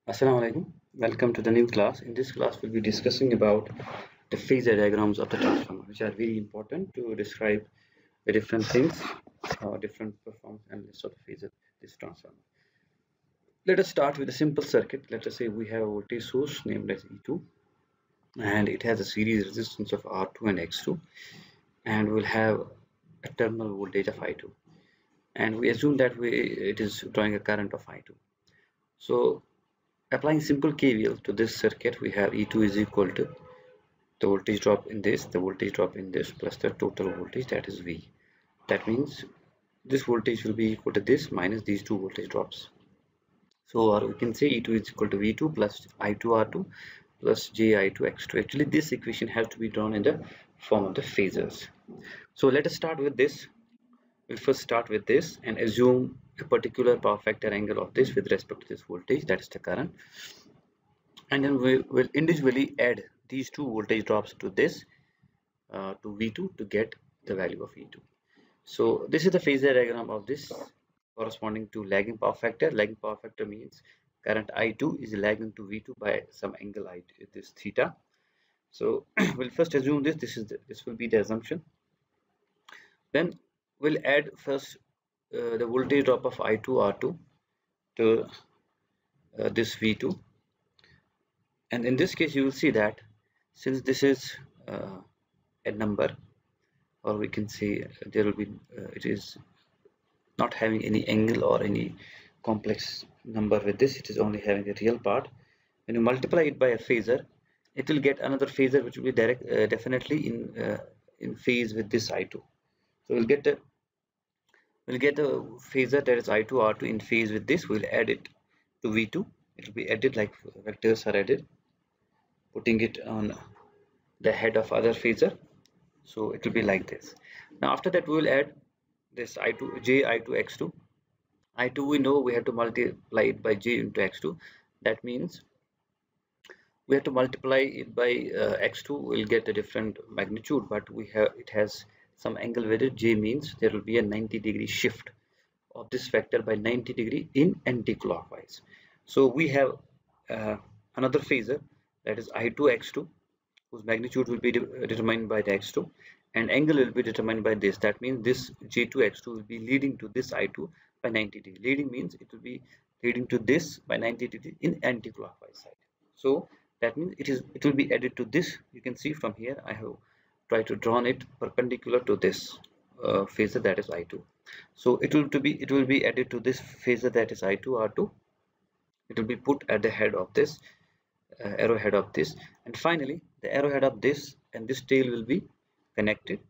Assalamu alaikum. Welcome to the new class. In this class, we'll be discussing about the phasor diagrams of the transformer, which are very important to describe the different things, different performance analysis of the phasor this transformer. Let us start with a simple circuit. Let us say we have a voltage source named as E2, and it has a series resistance of R2 and X2, and we'll have a terminal voltage of I2, and we assume that it is drawing a current of I2. So applying simple KVL to this circuit, we have E2 is equal to the voltage drop in this, the voltage drop in this, plus the total voltage, that is V. That means this voltage will be equal to this minus these two voltage drops. So or we can say E2 is equal to V2 plus I2R2 plus JI2X2. Actually, this equation has to be drawn in the form of the phasors. So let us start with this. We'll first start with this and assume a particular power factor angle of this with respect to this voltage, that is the current. And then we will individually add these two voltage drops to this to V2 to get the value of E2. So this is the phasor diagram of this corresponding to lagging power factor. Lagging power factor means current I2 is lagging to V2 by some angle I, this theta. So we'll first assume this will be the assumption. Then we'll add first the voltage drop of I2 R2 to this V2, and in this case you will see that since this is a number, or we can say there will be it is not having any angle or any complex number with this, it is only having a real part. When you multiply it by a phasor, it will get another phasor which will be definitely in phase with this I2. So we'll get a phasor that is I2 R2 in phase with this. We'll add it to V2. It will be added like vectors are added, putting it on the head of other phasor. So it will be like this. Now after that we will add this I2 J I2 X2. I2 we know we have to multiply it by J into X2. That means we have to multiply it by X2. We'll get a different magnitude, but it has some angle with it. J means there will be a 90-degree shift of this vector by 90 degree in anti-clockwise. So we have another phasor, that is I2 X2, whose magnitude will be determined by the X2, and angle will be determined by this. That means this J2 X2 will be leading to this I2 by 90 degree. Leading means it will be leading to this by 90 degree in anti-clockwise side. So that means it will be added to this. You can see from here I have tried to draw it perpendicular to this phasor, that is I2. So it will be added to this phasor, that is I2 R2. It will be put at the head of this arrowhead of this, and finally the arrowhead of this and this tail will be connected,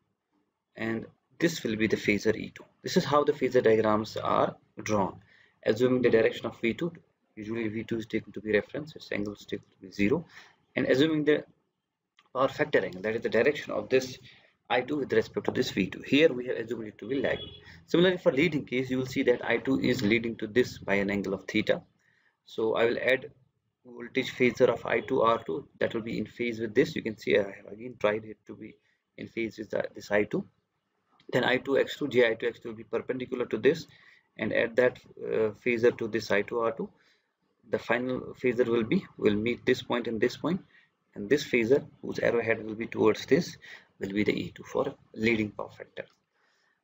and this will be the phasor E2. This is how the phasor diagrams are drawn, assuming the direction of V2. Usually V2 is taken to be reference, its angle is taken to be 0, and assuming the power factor angle, that is the direction of this I2 with respect to this V2. Here we have assumed it to be lagging. Similarly, for leading case, you will see that I2 is leading to this by an angle of theta. So I will add voltage phasor of I2 R2 that will be in phase with this. You can see I have again tried it to be in phase with this I2. Then I2 X2 JI2 X2 will be perpendicular to this, and add that phasor to this I2 R2. The final phasor will meet this point and this point, and this phasor whose arrowhead will be towards this will be the E2 for leading power factor.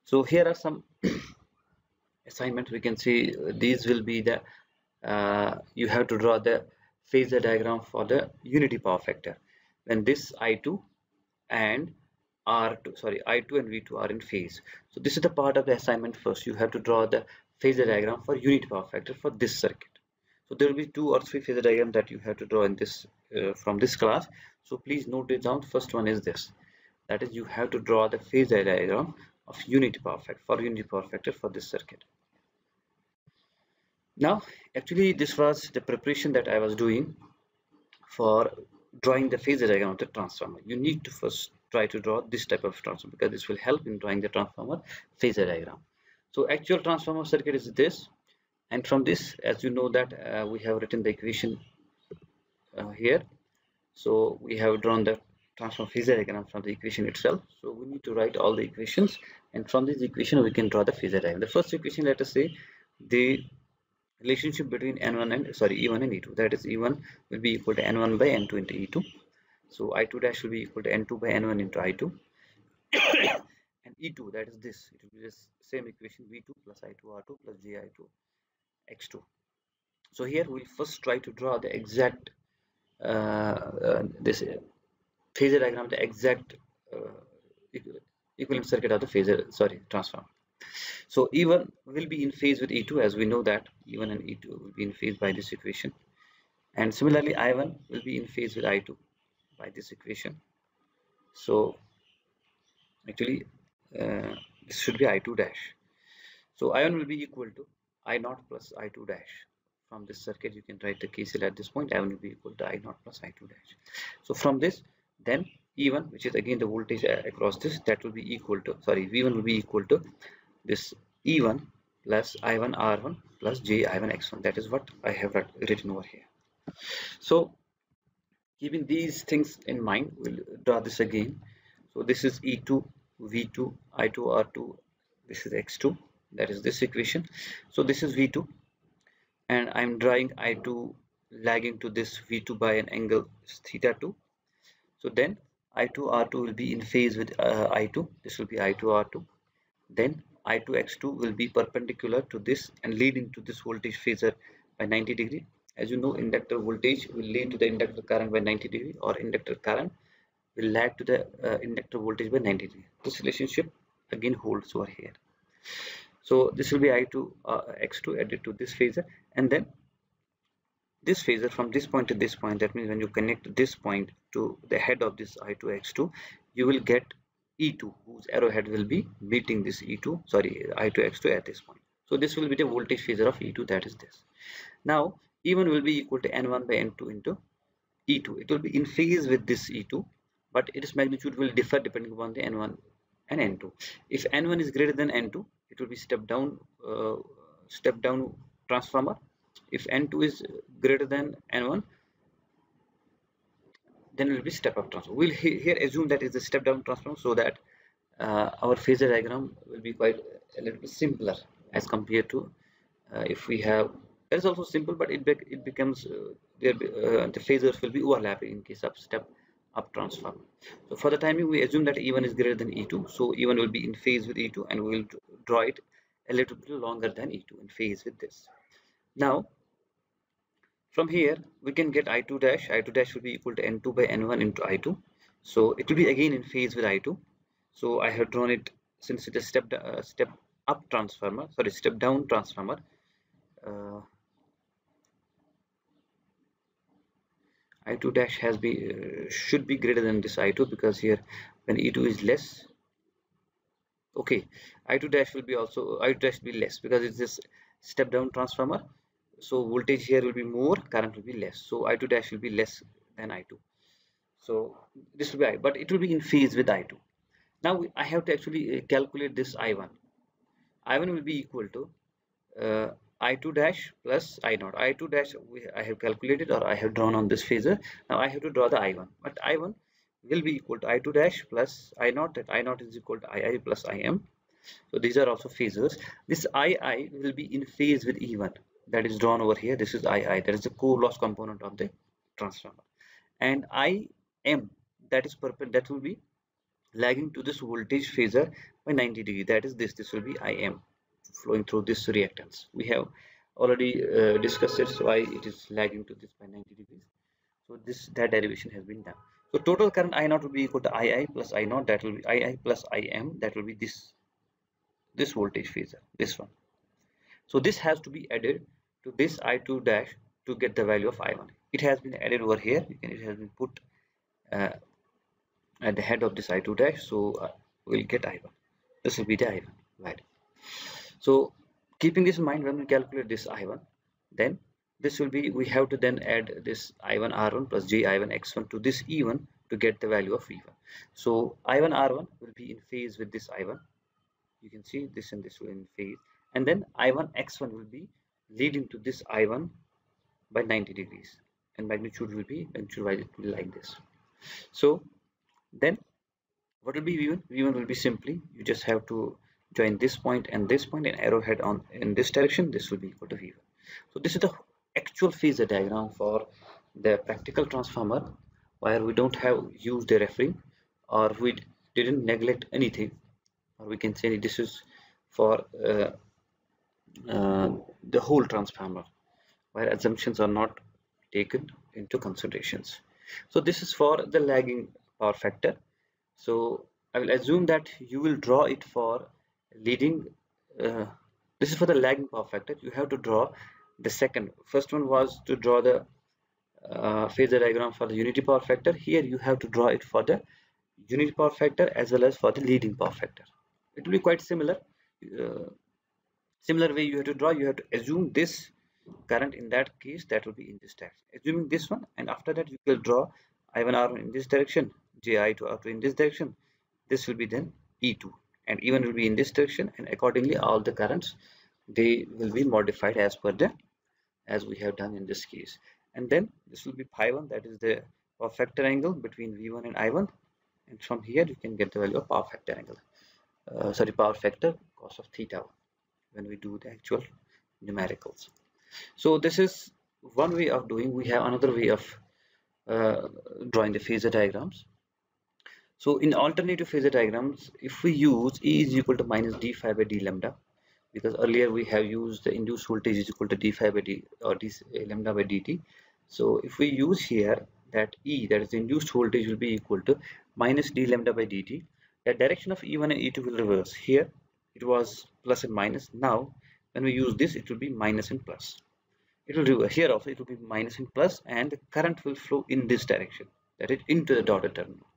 So here are some assignments. We can see these will be the you have to draw the phasor diagram for the unity power factor when this I2 and I2 and V2 are in phase. So this is the part of the assignment. First you have to draw the phasor diagram for unity power factor for this circuit. So there will be 2 or 3 phasor diagrams that you have to draw in this from this class. So please note it down. First one is this, that is you have to draw the phasor diagram of unity power factor for this circuit. Now actually this was the preparation that I was doing for drawing the phasor diagram of the transformer. You need to first try to draw this type of transformer because this will help in drawing the transformer phasor diagram. So actual transformer circuit is this, and from this, as you know that we have written the equation here. So we have drawn the transform phasor diagram from the equation itself. So we need to write all the equations, and from this equation we can draw the phasor diagram. The first equation, let us say the relationship between n1 and e1 and e2, that is e1 will be equal to n1 by n2 into e2. So I2 dash will be equal to n2 by n1 into I2 and E2, that is this, it will be this same equation V2 plus I2 R2 plus JI2 X2. So here we'll first try to draw the exact this phasor diagram, the exact equivalent circuit of the phasor, transform. So E1 will be in phase with E2, as we know that E1 and E2 will be in phase by this equation, and similarly I1 will be in phase with I2 by this equation. So actually this should be I2 dash. So I1 will be equal to I0 plus I2 dash. From this circuit you can write the KCL at this point. I1 will be equal to I0 plus I2 dash. So from this, then E1, which is again the voltage across this, that will be equal to, V1 will be equal to this E1 plus I1 R1 plus J I1 X1. That is what I have written over here. So keeping these things in mind, we'll draw this again. So this is E2, V2, I2, R2, this is X2, that is this equation. So this is V2 and I'm drawing I2 lagging to this V2 by an angle theta 2. So then I2 R2 will be in phase with I2, this will be I2 R2. Then I2 X2 will be perpendicular to this and leading to this voltage phasor by 90 degree. As you know, inductor voltage will lead to the inductor current by 90 degree, or inductor current will lag to the inductor voltage by 90 degree. This relationship again holds over here. So this will be I2 X2 added to this phasor, and then this phasor from this point to this point. That means when you connect this point to the head of this I2 X2, you will get E2, whose arrowhead will be meeting this I2 X2 at this point. So this will be the voltage phasor of E2, that is this. Now E1 will be equal to N1 by N2 into E2. It will be in phase with this E2, but its magnitude will differ depending upon the N1 and N2. If N1 is greater than N2, it will be step down transformer. If N2 is greater than N1, then it will be step up transformer. We'll here assume that is a step down transformer, so that our phasor diagram will be quite a little bit simpler as compared to if we have, that is also simple, but it becomes the phasors will be overlapping in case of step up transformer. So for the timing, we assume that E1 is greater than E2, so E1 will be in phase with E2, and we will draw it a little bit longer than E2 in phase with this. Now from here we can get I2 dash. I2 dash will be equal to N2 by N1 into I2, so it will be again in phase with I2. So I have drawn it, since it is step up transformer, step down transformer. I2 dash has should be greater than this I2, because here when E2 is less, okay, I2 dash will be also, I2 dash will be less because it's this step down transformer. So voltage here will be more, current will be less, so I2 dash will be less than I2. So this will be I, but it will be in phase with I2. Now I have to actually calculate this I1. I1 will be equal to I2 dash plus I0. I2 dash I have calculated, or I have drawn on this phasor. Now I have to draw the I1, but I1 will be equal to I2 dash plus I0. That I0 is equal to II plus IM. So these are also phasors. This II will be in phase with E1, that is drawn over here. This is II, that is the core loss component of the transformer, and IM, that will be lagging to this voltage phasor by 90 degree. That is this will be IM flowing through this reactance. We have already discussed it, why it is lagging to this by 90 degrees. So that derivation has been done. So total current I0 will be equal to II plus I0, that will be II plus IM, that will be this voltage phasor, this one. So this has to be added to this I2 dash to get the value of I1. It has been added over here, and it has been put at the head of this I2 dash, so we'll get I1. This will be the I1 value. So keeping this in mind, when we calculate this I1, then this will be, we have to then add this I1 R1 plus J I1 X1 to this E1 to get the value of V1. So I1 R1 will be in phase with this I1. You can see this and this will in phase, and then I1 X1 will be leading to this I1 by 90 degrees, and magnitude will be like this. So then what will be V1? V1 will be simply, you just have to join this point and arrowhead on in this direction. This will be equal to V1. So this is the actual phasor diagram for the practical transformer, where we don't have used a referring, or we didn't neglect anything, or we can say this is for uh, the whole transformer, where assumptions are not taken into considerations. So this is for the lagging power factor. So I will assume that you will draw it for leading. Uh, this is for the lagging power factor. You have to draw the second. First one was to draw the phasor diagram for the unity power factor. Here you have to draw it for the unity power factor as well as for the leading power factor. It will be quite similar. Uh, Similar way you have to draw, you have to assume this current in that case, that will be in this direction. Assuming this one, and after that you will draw I1 R1 in this direction, Ji2 R2 in this direction. This will be then E2, and E1 will be in this direction, and accordingly all the currents, they will be modified as per the, as we have done in this case. And then this will be pi1, that is the power factor angle between V1 and I1, and from here you can get the value of power factor angle, power factor cos of theta when we do the actual numericals. So this is one way of doing. We have another way of drawing the phasor diagrams. So in alternative phasor diagrams, if we use E is equal to minus d phi by d lambda, because earlier we have used the induced voltage is equal to d phi by d, or d lambda by dt. So if we use here that E, that is the induced voltage, will be equal to minus d lambda by dt, the direction of E1 and E2 will reverse. Here it was plus and minus. Now when we use this, it will be minus and plus. It will reverse. Here also it will be minus and plus, and the current will flow in this direction, that is into the dotted terminal.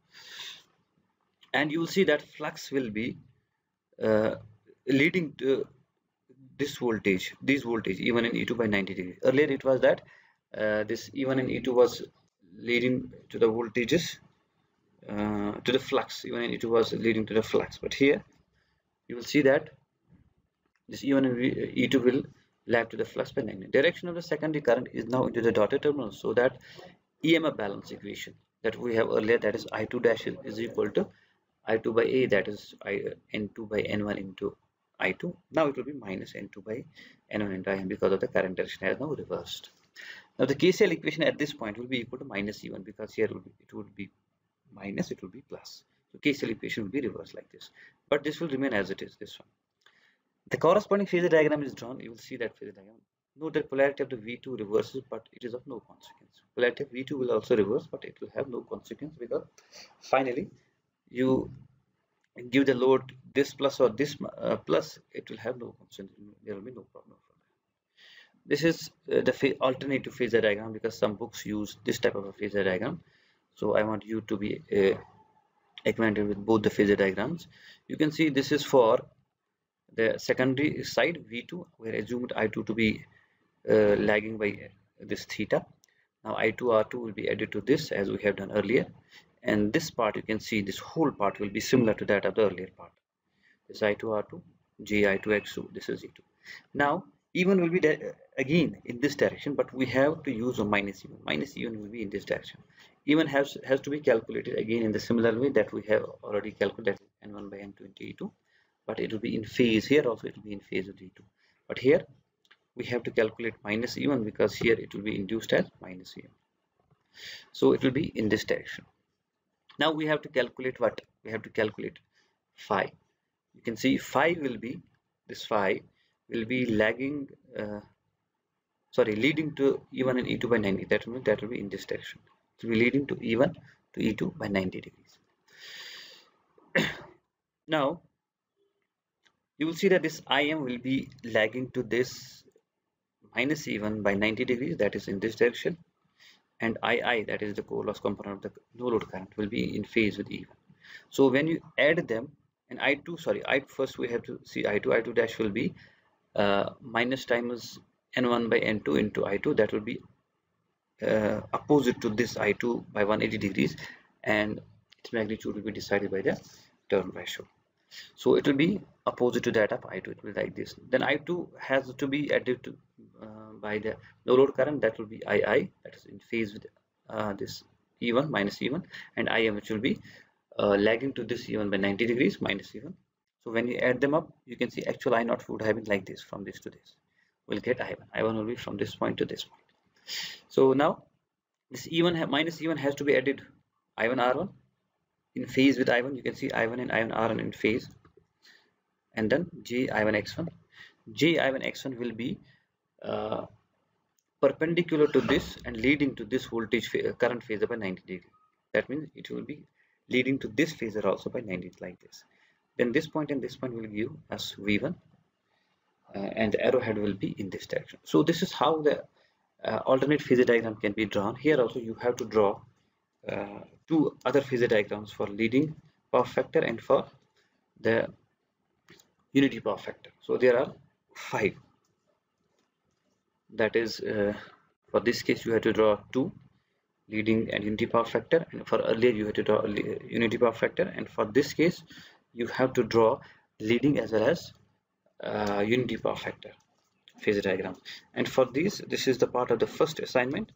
And you will see that flux will be leading to this voltage, E1 and E2 by 90 degrees. Earlier it was that this E1 and E2 was leading to the voltages, to the flux. E1 and E2 was leading to the flux, but here you will see that this E1 and E2 will lag to the flux by 90. Direction of the secondary current is now into the dotted terminal, so that EMF balance equation that we have earlier, that is I2 dash is equal to I2 by A, that is N2 by N1 into I2. Now it will be minus N2 by N1 into IN, because of the current direction has now reversed. Now the KCL equation at this point will be equal to minus E1, because here it would be minus, it will be plus. So KCL equation will be reversed like this, but this will remain as it is, this one. The corresponding phasor diagram is drawn. You will see that phasor diagram. Note that polarity of the V2 reverses, but it is of no consequence. Polarity of V2 will also reverse, but it will have no consequence, because finally you give the load this plus or this plus, it will have no consequence. There will be no problem for that. This is the alternative phasor diagram, because some books use this type of a phasor diagram. So I want you to be acquainted with both the phasor diagrams. You can see this is for the secondary side V2, we assumed I2 to be lagging by this theta. Now I2 R2 will be added to this as we have done earlier, and this part, you can see this whole part will be similar to that of the earlier part. This I2 R2, Ji2 X2, this is E2. Now E1 will be again in this direction, but we have to use a minus E1. Minus E1 will be in this direction. E1 has to be calculated again in the similar way that we have already calculated, N1 by N2 into E2. But it will be in phase. Here also it will be in phase with E2, but here we have to calculate minus E1, because here it will be induced as minus E1, so it will be in this direction. Now we have to calculate what? We have to calculate phi. You can see phi will be, this phi will be lagging, leading to E1 and E2 by 90. That will be in this direction. It will be leading to E1 to E2 by 90 degrees. Now you will see that this IM will be lagging to this minus E1 by 90 degrees, that is in this direction, and II, that is the core loss component of the no load current, will be in phase with E1. So when you add them, and first we have to see I2 dash will be minus times N1 by N2 into I2, that will be opposite to this I2 by 180 degrees, and its magnitude will be decided by the turn ratio. So it will be opposite to that of I2. It will be like this. Then I2 has to be added to by the no load current, that will be II, that is in phase with this E1 minus E1, and IM, which will be lagging to this E1 by 90 degrees minus E1. So when you add them up, you can see actual I0 would have been like this, from this to this. we'll get I1. I1 will be from this point to this point. So now this E1 minus E1 has to be added I1 R1 in phase with I1. You can see I1 and I1 R1 in phase, and then J I1 X1. J I1 X1 will be uh, perpendicular to this and leading to this voltage current phasor by 90 degree. That means it will be leading to this phasor also by 90 like this. Then this point and this point will give us V1, and the arrowhead will be in this direction. So this is how the alternate phasor diagram can be drawn. Here also you have to draw two other phasor diagrams for leading power factor and for the unity power factor. So there are 5. That is, for this case you have to draw 2 leading and unity power factor, and for earlier you have to draw unity power factor, and for this case you have to draw leading as well as unity power factor phasor diagram. And for this is the part of the first assignment.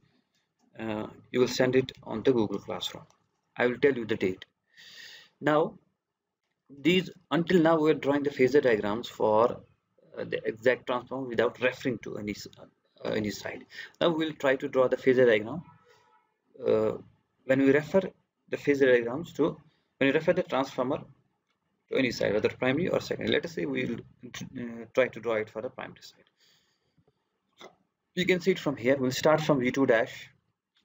You will send it on the Google Classroom. I will tell you the date. Now until now we are drawing the phasor diagrams for the exact transform without referring to any side. Now we will try to draw the phasor diagram when we refer the phasor diagrams to, when we refer the transformer to any side, whether primary or secondary. Let us say we will try to draw it for the primary side. You can see it from here. We'll start from V2 dash.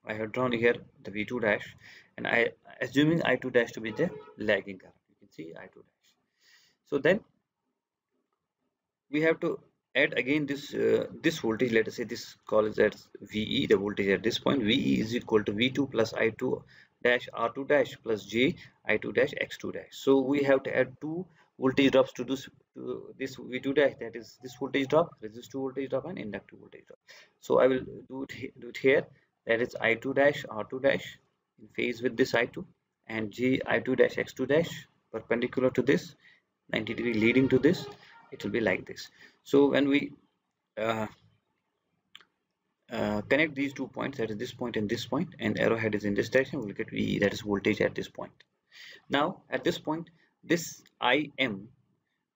I have drawn here the V2 dash, and I assuming I2 dash to be the lagging current. You can see I2 dash. So then we have to add again this voltage. Let us say this call is as VE, the voltage at this point. VE is equal to V2 plus I2 dash R2 dash plus J I2 dash X2 dash. So we have to add 2 voltage drops to this V2 dash, that is this voltage drop, resistive voltage drop, and inductive voltage drop. So I will do it here. That is I2 dash R2 dash in phase with this I2, and J I2 dash X2 dash perpendicular to this 90 degree leading to this. It will be like this. So when we connect these 2 points, that is this point and this point, and arrowhead is in this direction, we'll get VE, that is voltage at this point. Now at this point, this IM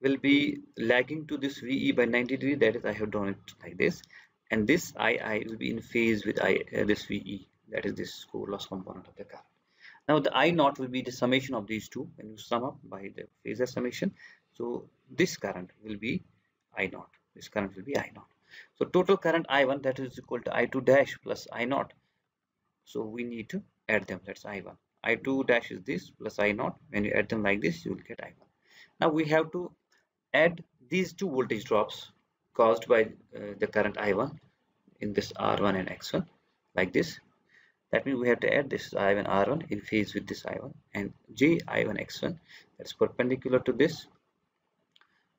will be lagging to this VE by 90 degree, that is I have drawn it like this, and this II will be in phase with this VE, that is this core loss component of the current. Now the I naught will be the summation of these two when you sum up by the phasor summation. So this current will be I naught. This current will be I naught. So total current I1, that is equal to I2 dash plus I naught. So we need to add them. That's I1. I2 dash is this plus I naught. When you add them like this, you will get I1. Now we have to add these 2 voltage drops caused by the current I1 in this R1 and X1 like this. That means we have to add this I1 R1 in phase with this I1, and J I1 X1, that's perpendicular to this.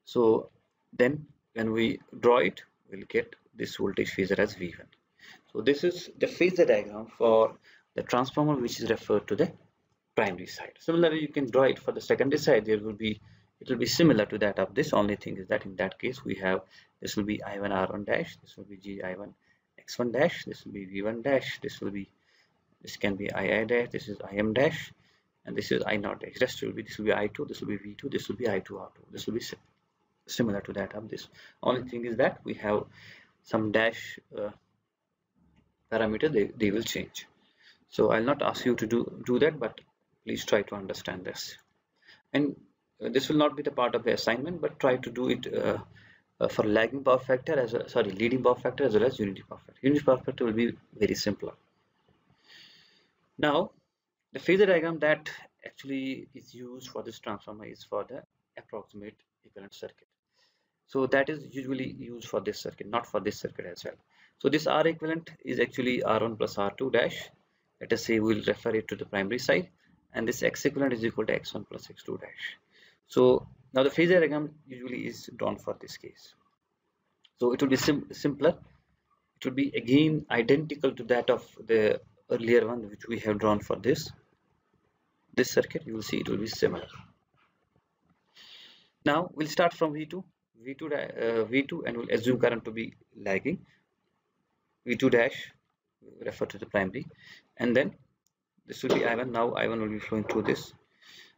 So then when we draw it, we'll get this voltage phasor as V1. So this is the phasor diagram for the transformer which is referred to the primary side. Similarly, you can draw it for the secondary side. It will be similar to that of this. Only thing is that in that case we have, this will be I1 R1 dash, this will be J I1 X1 dash, this will be V1 dash, this can be II dash, this is IM dash, and this is I naught dash. Rest will be, this will be I2, this will be V2, this will be I2 R2. This will be similar to that of this. Only thing is that we have some dash parameter, they will change. So I'll not ask you to do that, but please try to understand this. And this will not be the part of the assignment, but try to do it for lagging power factor as well, leading power factor as well as unity power factor. Unity power factor will be very simpler. Now the phasor diagram that actually is used for this transformer is for the approximate equivalent circuit. So that is usually used for this circuit, not for this circuit as well. So this R equivalent is actually R1 plus R2 dash. Let us say we'll refer it to the primary side, and this X equivalent is equal to X1 plus X2 dash. So now the phasor diagram usually is drawn for this case. So it will be simpler. It will be again identical to that of the earlier one which we have drawn for this circuit. You will see it will be similar. Now we'll start from V2 and we'll assume current to be lagging. V2 dash refer to the primary, and then this will be I1. Now I1 will be flowing through this.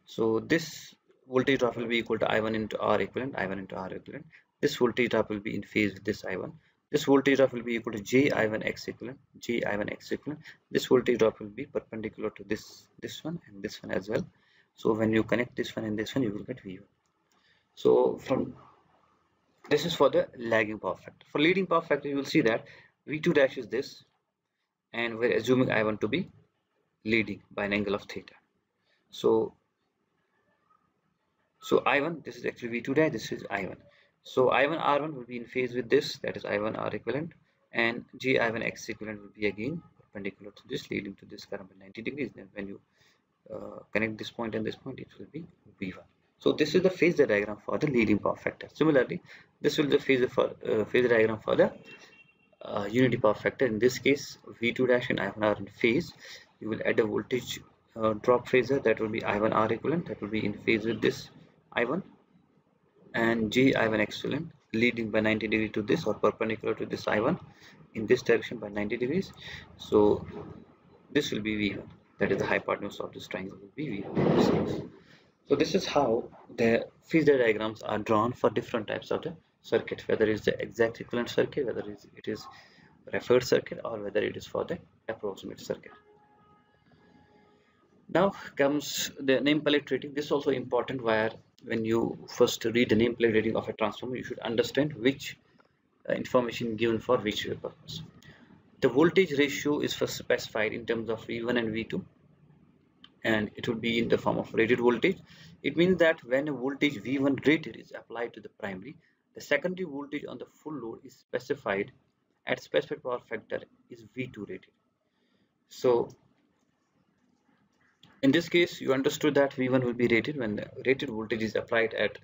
So this voltage drop will be equal to I1 into R equivalent, I1 into R equivalent. This voltage drop will be in phase with this I1. This voltage drop will be equal to J I1 X equivalent, J I1 X equivalent. This voltage drop will be perpendicular to this one and this one as well. So when you connect this one and this one, you will get V1. So from this is for the lagging power factor. For leading power factor, you will see that V2 dash is this, and we're assuming I1 to be leading by an angle of theta. So I1, this is actually V2 dash, this is I1. So I1 R1 will be in phase with this, that is I1 R equivalent, and J I1 X equivalent will be again perpendicular to this, leading to this current by 90 degrees. Then when you connect this point and this point, it will be V1. So this is the phasor diagram for the leading power factor. Similarly, this will be the phasor diagram for the unity power factor. In this case, V2 dash and I1 are in phase. You will add a voltage drop phasor, that will be I1 R equivalent, that will be in phase with this I1, and J I1 equivalent leading by 90 degree to this or perpendicular to this I1 in this direction by 90 degrees. So this will be V1, that is the hypotenuse of this triangle will be V1 in this case. So this is how the phasor diagrams are drawn for different types of the circuit, whether it's the exact equivalent circuit, whether it is referred circuit, or whether it is for the approximate circuit. Now comes the nameplate rating. This is also important, where when you first read the nameplate rating of a transformer, you should understand which information given for which purpose. The voltage ratio is first specified in terms of V1 and V2, and it will be in the form of rated voltage. It means that when a voltage V1 rated is applied to the primary, the secondary voltage on the full load is specified at specified power factor is V2 rated. So in this case, you understood that V1 will be rated when the rated voltage is applied at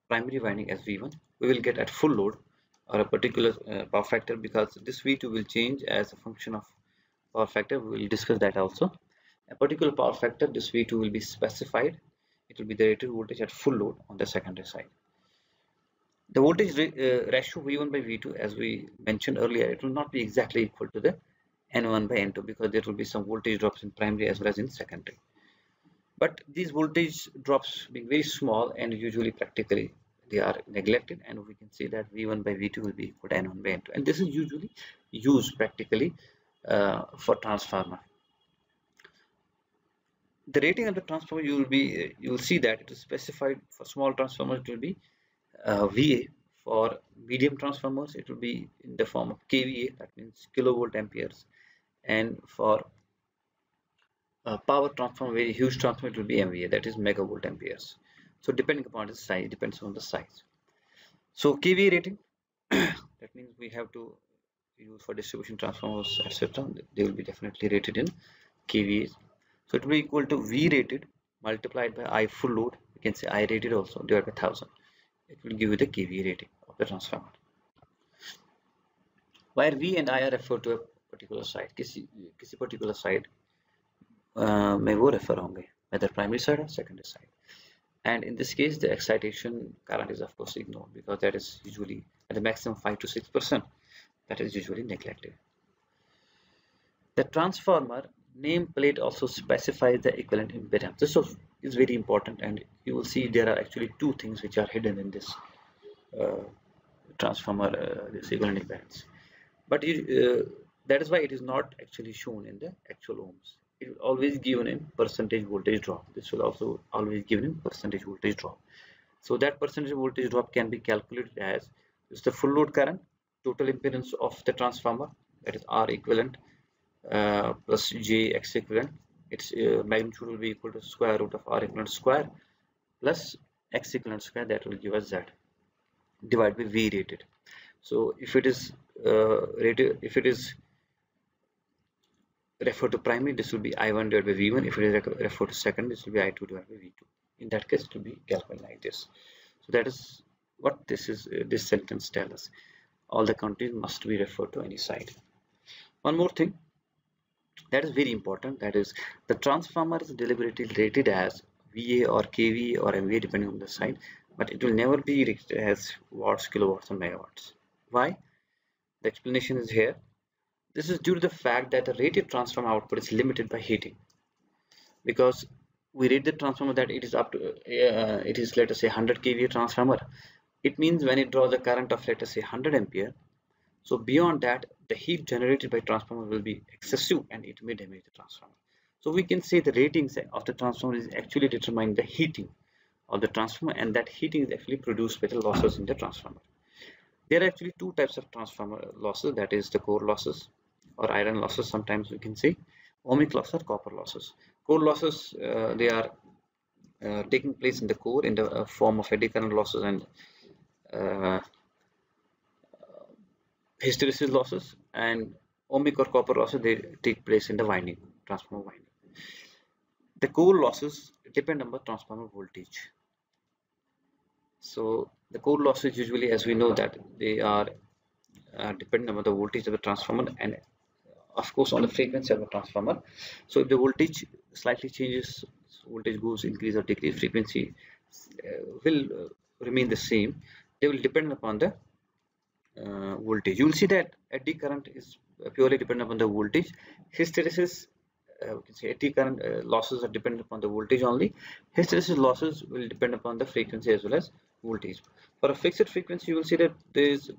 primary winding as V1. We will get at full load or a particular power factor, because this V2 will change as a function of power factor. We will discuss that also. A particular power factor, this V2 will be specified. It will be the rated voltage at full load on the secondary side. The voltage ratio V1 by V2, as we mentioned earlier, it will not be exactly equal to the N1 by N2, because there will be some voltage drops in primary as well as in secondary. But these voltage drops being very small, and usually practically they are neglected, and we can see that V1 by V2 will be equal to N1 by N2, and this is usually used practically for transformer. The rating of the transformer, you will see that it is specified for small transformers. It will be VA. For medium transformers, it will be in the form of kVA, that means kilovolt amperes, and for power transformer, very huge transformer, it will be MVA, that is megavolt amperes. So depending upon the size, depends on the size. So kVA rating, that means we have to use for distribution transformers, etc. They will be definitely rated in kVA. So it will be equal to V rated multiplied by I full load. You can say I rated also divided by 1000. It will give you the kVA rating of the transformer. Where V and I are referred to a particular side, किसी particular side में वो refer होंगे, whether primary side or secondary side. And in this case, the excitation current is of course ignored, because that is usually at the maximum 5 to 6%. That is usually neglected. The transformer nameplate also specifies the equivalent impedance. This is very important, and you will see there are actually two things which are hidden in this transformer, this equivalent impedance. But that is why it is not actually shown in the actual ohms. It will always given in percentage voltage drop. This will also always given in percentage voltage drop. So that percentage voltage drop can be calculated as is the full load current, total impedance of the transformer, that is R equivalent plus J X equivalent. Its magnitude will be equal to square root of R equivalent square plus X equivalent square, that will give us Z, divided by V rated. So if it is referred to primary, this will be I1 divided by V1. If it is referred to secondary, this will be I2 divided by V2. In that case, it will be calculated like this. So that is what this sentence tells us. All the quantities must be referred to any side. One more thing that is very important, that is the transformer is deliberately rated as VA or kVA or MVA depending on the side, but it will never be rated as watts, kilowatts or megawatts. Why? The explanation is here. This is due to the fact that the rated transformer output is limited by heating, because we rate the transformer that it is up to it is, let us say, 100 kVA transformer. It means when it draws a current of, let us say, 100 ampere, So beyond that, the heat generated by transformer will be excessive and it may damage the transformer. So we can say the ratings of the transformer is actually determining the heating of the transformer, and that heating is actually produced by the losses in the transformer. There are actually two types of transformer losses, that is the core losses or iron losses, sometimes we can say ohmic loss or copper losses. Core losses, they are taking place in the core in the form of eddy current losses and uh, hysteresis losses, and ohmic or copper losses, they take place in the winding, transformer winding. The core losses depend on the transformer voltage. So the core losses usually, as we know, that they are dependent on the voltage of the transformer and of course on the frequency of the transformer. So if the voltage slightly changes, voltage goes increase or decrease, frequency will remain the same. They will depend upon the voltage. You will see that eddy current is purely dependent upon the voltage. Hysteresis, we can say eddy current losses are dependent upon the voltage only. Hysteresis losses will depend upon the frequency as well as voltage. For a fixed frequency, you will see that these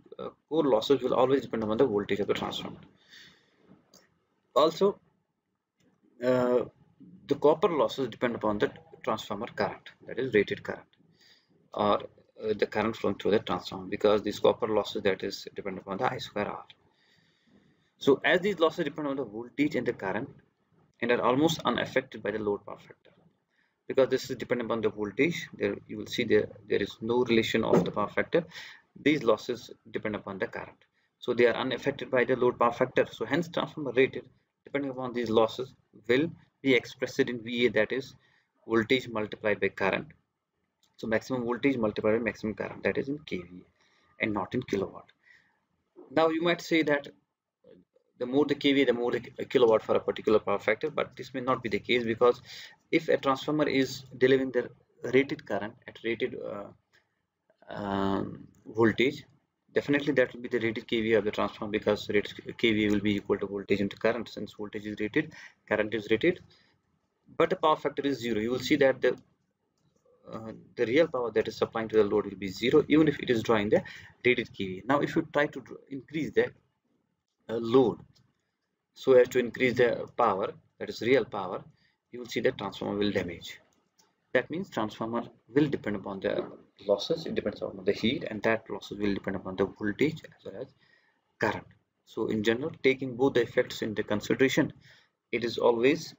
core losses will always depend upon the voltage of the transformer. Also, uh, the copper losses depend upon the transformer current, that is rated current, or the current flowing through the transformer, because these copper losses, that is depend upon the I square R. So as these losses depend on the voltage and the current and are almost unaffected by the load power factor, because this is dependent upon the voltage, there you will see there is no relation of the power factor. These losses depend upon the current, so they are unaffected by the load power factor. So hence transformer rated depending upon these losses will be expressed in VA, that is voltage multiplied by current. So maximum voltage multiplied by maximum current, that is in kVA and not in kilowatt. Now you might say that the more the kVA, the more the kilowatt for a particular power factor, but this may not be the case, because if a transformer is delivering the rated current at rated voltage, definitely that will be the rated kVA of the transformer, because rated kVA will be equal to voltage into current. Since voltage is rated, current is rated, but the power factor is 0. You will see that the real power that is supplying to the load will be 0, even if it is drawing the rated kVA. Now if you try to increase the load so as to increase the power, that is real power, you will see that transformer will damage. That means transformer will depend upon the losses, it depends on the heat, and that losses will depend upon the voltage as well as current. So in general, taking both the effects into consideration, it is always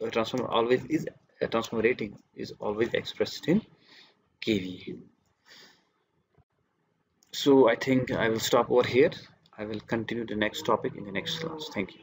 a transformer always is a transformer rating is always expressed in kVA. So I think I will stop over here. I will continue the next topic in the next class. Thank you.